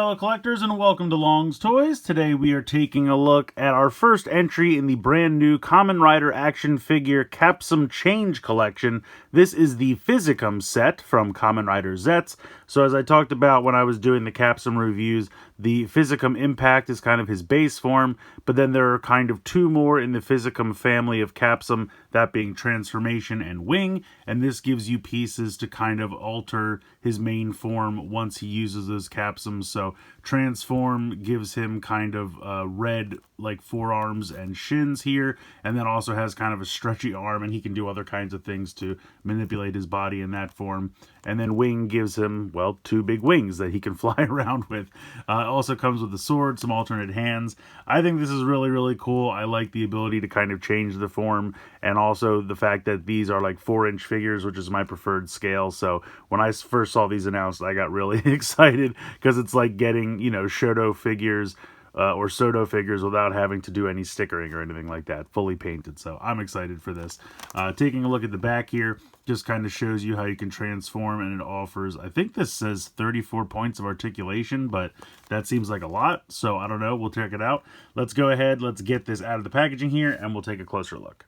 fellow collectors, and welcome to Long's Toys. Today we are taking a look at our first entry in the brand new Kamen Rider action figure Capsem Change collection. This is the Physicam set from Kamen Rider Zeztz. So as I talked about when I was doing the Capsem reviews, the Physicam Impact is kind of his base form, but then there are kind of two more in the Physicam family of Capsem, that being Transformation and Wing, and this gives you pieces to kind of alter his main form once he uses those Capsems. So Transform gives him kind of red like forearms and shins here, and then also has kind of a stretchy arm, and he can do other kinds of things to manipulate his body in that form. And then Wing gives him, well, two big wings that he can fly around with. Also comes with a sword, some alternate hands. I think this is really, really cool. I like the ability to kind of change the form, and also the fact that these are like 4-inch figures, which is my preferred scale. So when I first saw these announced, I got really excited because it's like getting, you know, Shoto figures or Soto figures without having to do any stickering or anything like that, fully painted. So I'm excited for this. Taking a look at the back here, just kind of shows you how you can transform, and it offers, I think this says 34 points of articulation, but that seems like a lot, so I don't know. We'll check it out. Let's go ahead, let's get this out of the packaging here, and we'll take a closer look.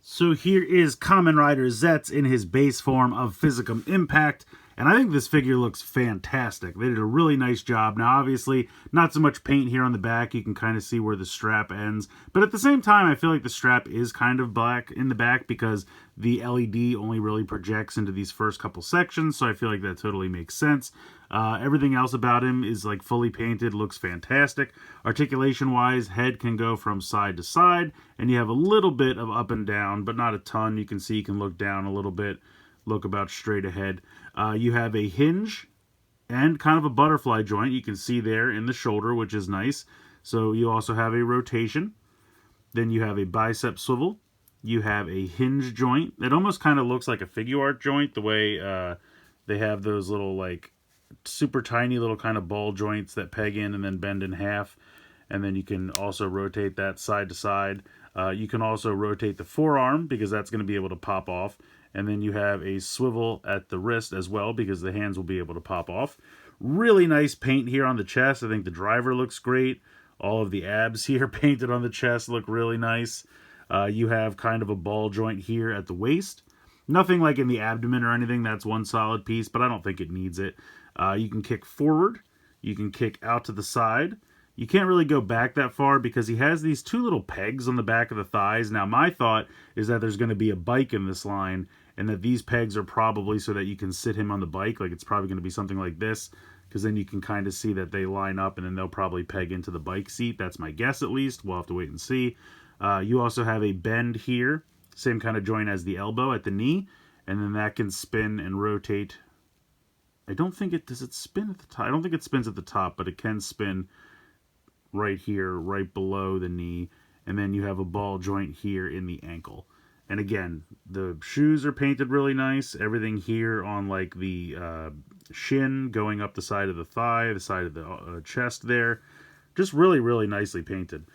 So here is Kamen Rider Zeztz in his base form of Physicam Impact, and I think this figure looks fantastic. They did a really nice job. Now, obviously, not so much paint here on the back. You can kind of see where the strap ends, but at the same time, I feel like the strap is kind of black in the back because the LED only really projects into these first couple sections, so I feel like that totally makes sense. Everything else about him is like fully painted, looks fantastic. Articulation wise, head can go from side to side, and you have a little bit of up and down, but not a ton. You can see you can look down a little bit, look about straight ahead. You have a hinge and kind of a butterfly joint you can see there in the shoulder, which is nice. So you also have a rotation. Then you have a bicep swivel. You have a hinge joint. It almost kind of looks like a figure art joint, the way they have those little like super tiny little kind of ball joints that peg in and then bend in half, and then you can also rotate that side to side. You can also rotate the forearm because that's going to be able to pop off, and then you have a swivel at the wrist as well because the hands will be able to pop off. Really nice paint here on the chest. I think the driver looks great. All of the abs here painted on the chest look really nice. You have kind of a ball joint here at the waist. Nothing like in the abdomen or anything. That's one solid piece, but I don't think it needs it. You can kick forward. You can kick out to the side. You can't really go back that far because he has these two little pegs on the back of the thighs. Now, my thought is that there's going to be a bike in this line, and that these pegs are probably so that you can sit him on the bike. Like, it's probably going to be something like this, because then you can kind of see that they line up, and then they'll probably peg into the bike seat. That's my guess, at least. We'll have to wait and see. You also have a bend here. Same kind of joint as the elbow at the knee, and then that can spin and rotate. I don't think it, does it spin at the top? I don't think it spins at the top, but it can spin right here, right below the knee, and then you have a ball joint here in the ankle. And again, the shoes are painted really nice. Everything here on like the shin going up the side of the thigh, the side of the chest there, just really, really nicely painted.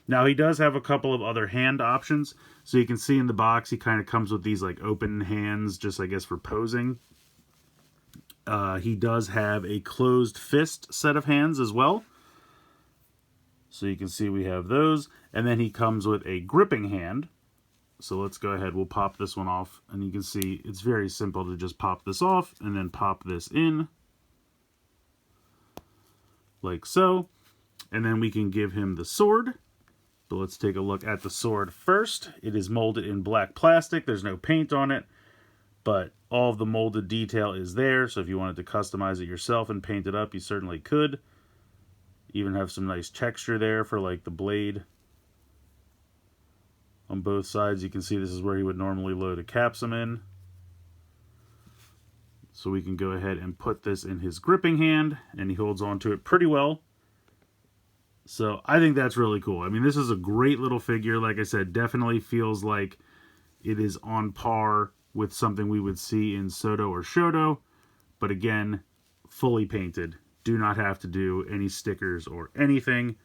Now, he does have a couple of other hand options. So you can see in the box, he kind of comes with these like open hands, just I guess for posing. He does have a closed fist set of hands as well. So you can see we have those. And then he comes with a gripping hand. So let's go ahead, we'll pop this one off. And you can see it's very simple to just pop this off and then pop this in. Like so. And then we can give him the sword. So let's take a look at the sword first. It is molded in black plastic. There's no paint on it, but all of the molded detail is there. So if you wanted to customize it yourself and paint it up, you certainly could. Even have some nice texture there for like the blade. On both sides, you can see this is where he would normally load a Capsem in. So we can go ahead and put this in his gripping hand, and he holds on to it pretty well. So I think that's really cool. I mean, this is a great little figure. Like I said, definitely feels like it is on par with something we would see in Soto or Shoto. But again, fully painted. Do not have to do any stickers or anything.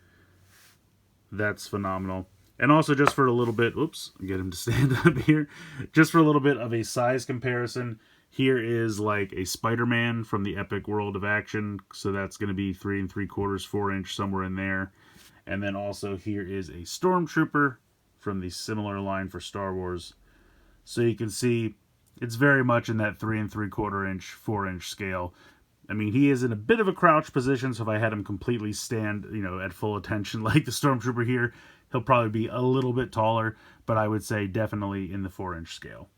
That's phenomenal. And also just for a little bit, oops, get him to stand up here. Just for a little bit of a size comparison, here is like a Spider-Man from the Epic World of Action. So that's going to be 3 3/4, 4-inch, somewhere in there. And then also here is a Stormtrooper from the similar line for Star Wars. So you can see it's very much in that 3 3/4-inch, 4-inch scale. I mean, he is in a bit of a crouch position, so if I had him completely stand, at full attention like the Stormtrooper here, he'll probably be a little bit taller, but I would say definitely in the 4-inch scale.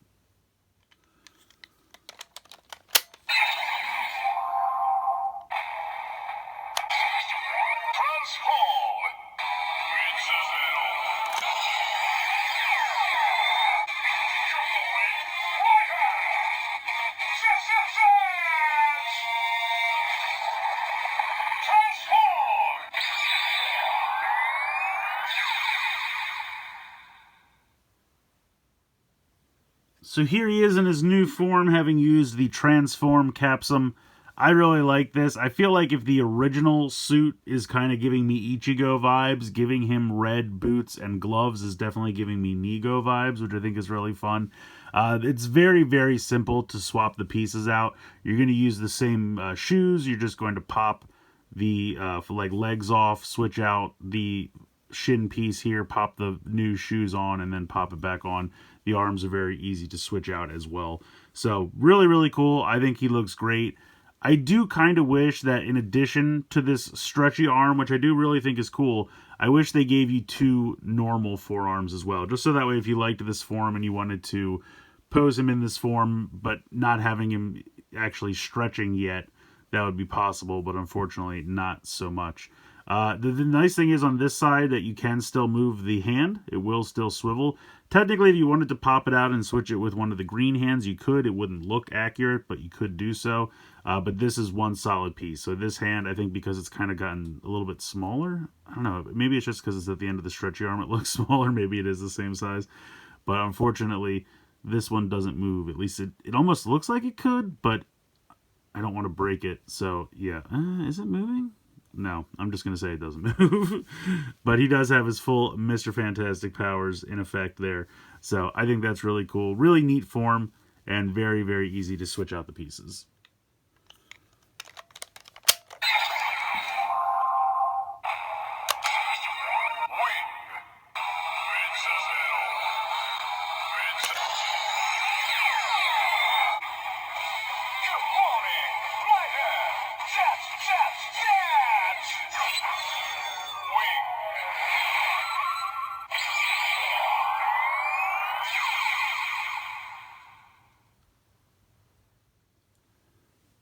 So here he is in his new form, having used the Transform Capsem. I really like this. I feel like if the original suit is kind of giving me Ichigo vibes, giving him red boots and gloves is definitely giving me Nigo vibes, which I think is really fun. It's very, very simple to swap the pieces out. You're going to use the same shoes. You're just going to pop the legs off, switch out the shin piece here, pop the new shoes on, and then pop it back on. The arms are very easy to switch out as well. So really, really cool. I think he looks great. I do kind of wish that in addition to this stretchy arm, which I do really think is cool, I wish they gave you 2 normal forearms as well. Just so that way if you liked this form and you wanted to pose him in this form, but not having him actually stretching yet, that would be possible, but unfortunately not so much. The nice thing is on this side that you can still move the hand. It will still swivel. Technically, if you wanted to pop it out and switch it with one of the green hands, you could. It wouldn't look accurate, but you could do so. But this is one solid piece. So this hand, I think because it's kind of gotten a little bit smaller, I don't know, maybe it's just because it's at the end of the stretchy arm it looks smaller. Maybe it is the same size. But unfortunately, this one doesn't move. At least it almost looks like it could, but I don't want to break it. So yeah, is it moving? No, I'm just going to say it doesn't move. But he does have his full Mr. Fantastic powers in effect there. So I think that's really cool. Really neat form and very, very easy to switch out the pieces.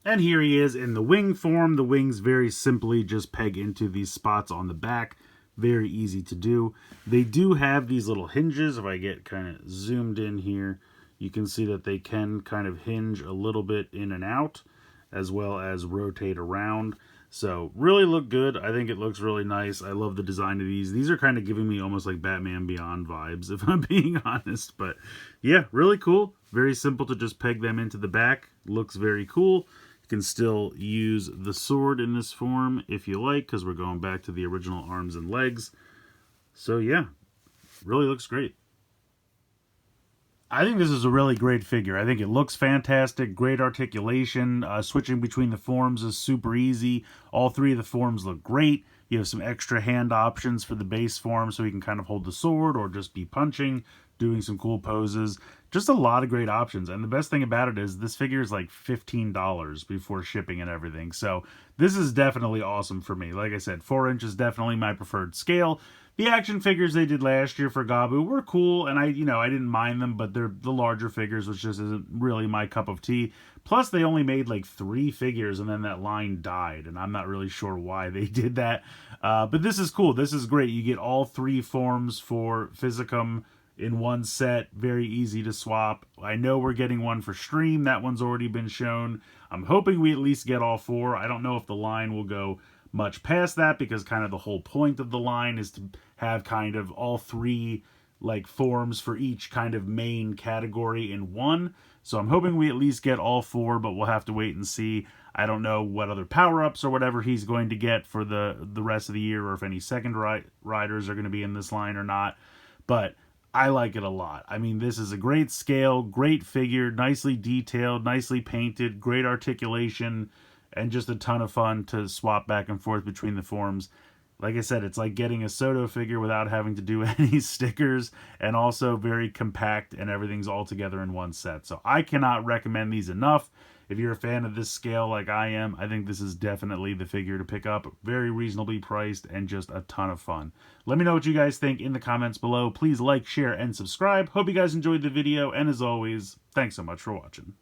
And here he is in the wing form. The wings very simply just peg into these spots on the back. Very easy to do. They do have these little hinges. If I get kind of zoomed in here, you can see that they can kind of hinge a little bit in and out, as well as rotate around. So really look good. I think it looks really nice. I love the design of these. These are kind of giving me almost like Batman Beyond vibes, if I'm being honest. But yeah, really cool. Very simple to just peg them into the back. Looks very cool. You can still use the sword in this form if you like, because we're going back to the original arms and legs. So yeah, really looks great. I think this is a really great figure. I think it looks fantastic, great articulation. Switching between the forms is super easy. All 3 of the forms look great. You have some extra hand options for the base form, so you can kind of hold the sword or just be punching, doing some cool poses. Just a lot of great options. And the best thing about it is this figure is like $15 before shipping and everything. So this is definitely awesome for me. Like I said, 4-inch is definitely my preferred scale. The action figures they did last year for Gabu were cool, and I didn't mind them, but they're the larger figures, which just isn't really my cup of tea. Plus, they only made like 3 figures, and then that line died, and I'm not really sure why they did that. But this is cool. This is great. You get all 3 forms for Physicam in one set. Very easy to swap. I know we're getting one for stream. That one's already been shown. I'm hoping we at least get all 4. I don't know if the line will go much past that, because kind of the whole point of the line is to have kind of all three like forms for each kind of main category in one. So I'm hoping we at least get all four, but we'll have to wait and see. I don't know what other power-ups or whatever he's going to get for the rest of the year, or if any second riders are going to be in this line or not. But I like it a lot. I mean, this is a great scale, great figure, nicely detailed, nicely painted, great articulation, and just a ton of fun to swap back and forth between the forms. Like I said, it's like getting a Soto figure without having to do any stickers, and also very compact, and everything's all together in one set. So I cannot recommend these enough. If you're a fan of this scale like I am, I think this is definitely the figure to pick up. Very reasonably priced and just a ton of fun. Let me know what you guys think in the comments below. Please like, share, and subscribe. Hope you guys enjoyed the video, and as always, thanks so much for watching.